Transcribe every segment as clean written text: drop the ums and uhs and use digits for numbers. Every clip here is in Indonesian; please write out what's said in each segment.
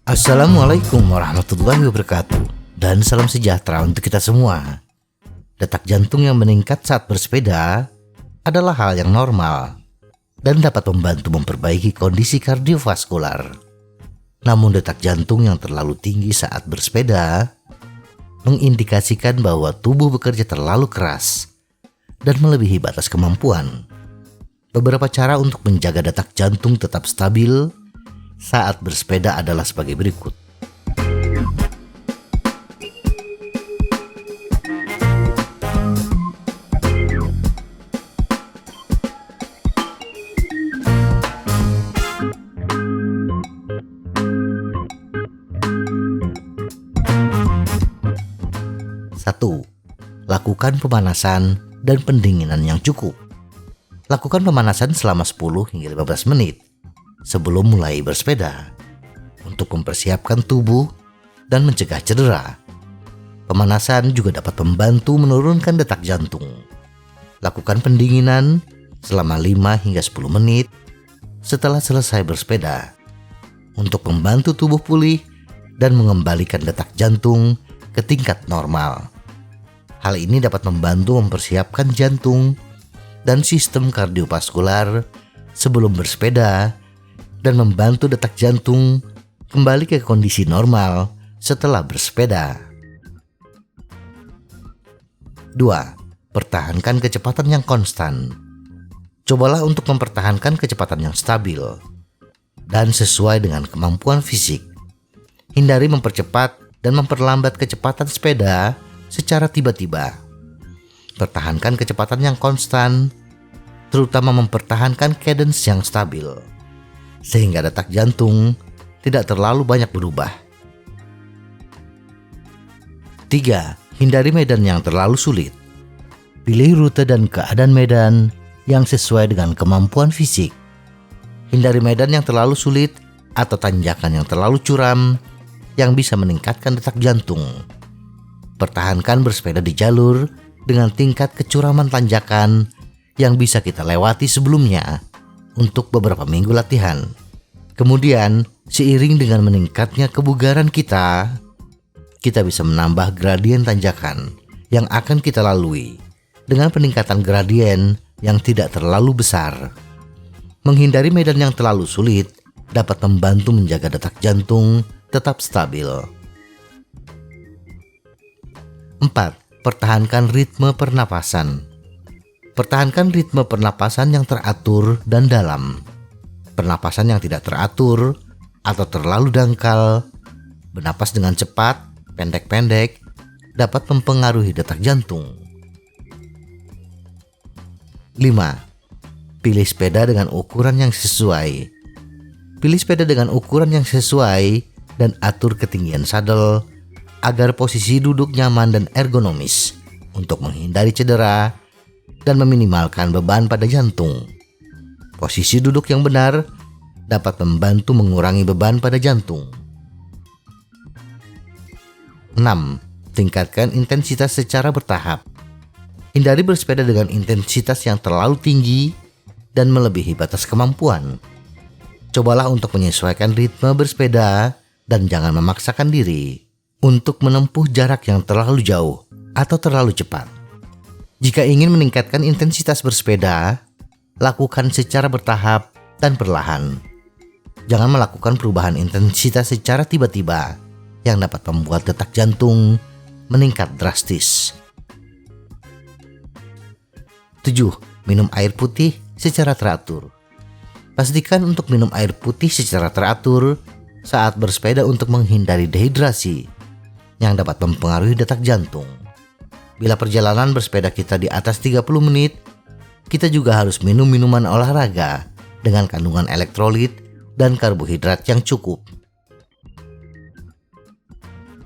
Assalamualaikum warahmatullahi wabarakatuh, dan salam sejahtera untuk kita semua. Detak jantung yang meningkat saat bersepeda adalah hal yang normal dan dapat membantu memperbaiki kondisi kardiovaskular. Namun detak jantung yang terlalu tinggi saat bersepeda mengindikasikan bahwa tubuh bekerja terlalu keras dan melebihi batas kemampuan. Beberapa cara untuk menjaga detak jantung tetap stabil saat bersepeda adalah sebagai berikut. Satu, lakukan pemanasan dan pendinginan yang cukup. Lakukan pemanasan selama 10 hingga 15 menit sebelum mulai bersepeda untuk mempersiapkan tubuh dan mencegah cedera. Pemanasan juga dapat membantu menurunkan detak jantung. Lakukan pendinginan selama 5 hingga 10 menit setelah selesai bersepeda untuk membantu tubuh pulih dan mengembalikan detak jantung ke tingkat normal. Hal ini dapat membantu mempersiapkan jantung dan sistem kardiovaskular sebelum bersepeda dan membantu detak jantung kembali ke kondisi normal setelah bersepeda. 2. Pertahankan kecepatan yang konstan. Cobalah untuk mempertahankan kecepatan yang stabil dan sesuai dengan kemampuan fisik. Hindari mempercepat dan memperlambat kecepatan sepeda secara tiba-tiba. Pertahankan kecepatan yang konstan, terutama mempertahankan cadence yang stabil, sehingga detak jantung tidak terlalu banyak berubah. 3. Hindari medan yang terlalu sulit. Pilih rute dan keadaan medan yang sesuai dengan kemampuan fisik. Hindari medan yang terlalu sulit atau tanjakan yang terlalu curam yang bisa meningkatkan detak jantung. Pertahankan bersepeda di jalur dengan tingkat kecuraman tanjakan yang bisa kita lewati sebelumnya untuk beberapa minggu latihan. Kemudian, seiring dengan meningkatnya kebugaran kita bisa menambah gradien tanjakan yang akan kita lalui dengan peningkatan gradien yang tidak terlalu besar. Menghindari medan yang terlalu sulit dapat membantu menjaga detak jantung tetap stabil. 4. Pertahankan ritme pernapasan. Pertahankan ritme pernapasan yang teratur dan dalam. Pernapasan yang tidak teratur atau terlalu dangkal, bernapas dengan cepat, pendek-pendek, dapat mempengaruhi detak jantung. 5. Pilih sepeda dengan ukuran yang sesuai. Pilih sepeda dengan ukuran yang sesuai dan atur ketinggian sadel agar posisi duduk nyaman dan ergonomis untuk menghindari cedera dan meminimalkan beban pada jantung. Posisi duduk yang benar dapat membantu mengurangi beban pada jantung. 6. Tingkatkan intensitas secara bertahap. Hindari bersepeda dengan intensitas yang terlalu tinggi dan melebihi batas kemampuan. Cobalah untuk menyesuaikan ritme bersepeda dan jangan memaksakan diri untuk menempuh jarak yang terlalu jauh atau terlalu cepat. Jika ingin meningkatkan intensitas bersepeda, lakukan secara bertahap dan perlahan. Jangan melakukan perubahan intensitas secara tiba-tiba yang dapat membuat detak jantung meningkat drastis. 7. Minum air putih secara teratur. Pastikan untuk minum air putih secara teratur saat bersepeda untuk menghindari dehidrasi yang dapat mempengaruhi detak jantung. Bila perjalanan bersepeda kita di atas 30 menit, kita juga harus minum minuman olahraga dengan kandungan elektrolit dan karbohidrat yang cukup.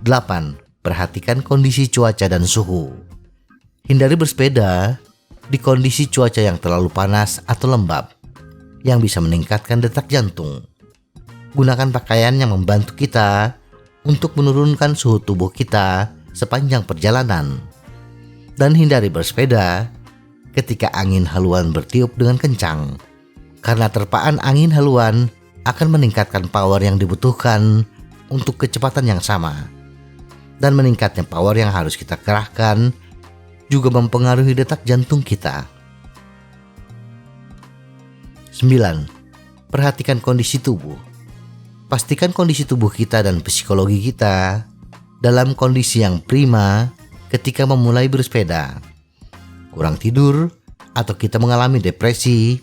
8. Perhatikan kondisi cuaca dan suhu. Hindari bersepeda di kondisi cuaca yang terlalu panas atau lembab yang bisa meningkatkan detak jantung. Gunakan pakaian yang membantu kita untuk menurunkan suhu tubuh kita sepanjang perjalanan. Dan hindari bersepeda ketika angin haluan bertiup dengan kencang. Karena terpaan angin haluan akan meningkatkan power yang dibutuhkan untuk kecepatan yang sama. Dan meningkatnya power yang harus kita kerahkan juga mempengaruhi detak jantung kita. 9. Perhatikan kondisi tubuh. Pastikan kondisi tubuh kita dan psikologi kita dalam kondisi yang prima ketika memulai bersepeda. Kurang tidur atau kita mengalami depresi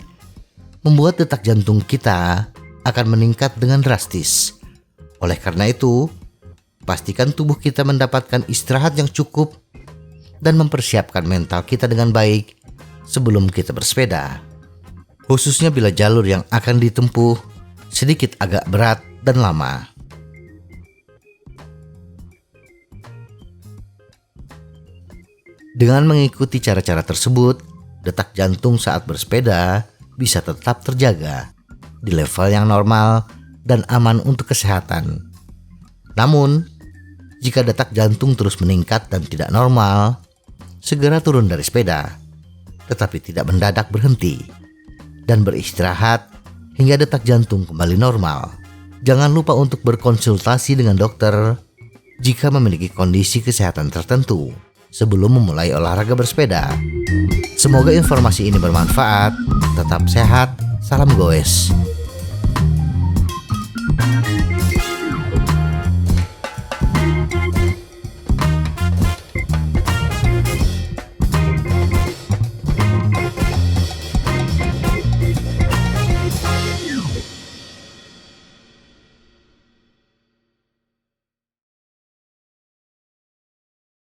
membuat detak jantung kita akan meningkat dengan drastis. Oleh karena itu, pastikan tubuh kita mendapatkan istirahat yang cukup dan mempersiapkan mental kita dengan baik sebelum kita bersepeda. Khususnya bila jalur yang akan ditempuh sedikit agak berat dan lama. Dengan mengikuti cara-cara tersebut, detak jantung saat bersepeda bisa tetap terjaga di level yang normal dan aman untuk kesehatan. Namun, jika detak jantung terus meningkat dan tidak normal, segera turun dari sepeda, tetapi tidak mendadak berhenti, dan beristirahat hingga detak jantung kembali normal. Jangan lupa untuk berkonsultasi dengan dokter jika memiliki kondisi kesehatan tertentu sebelum memulai olahraga bersepeda. Semoga informasi ini bermanfaat. Tetap sehat, salam goes.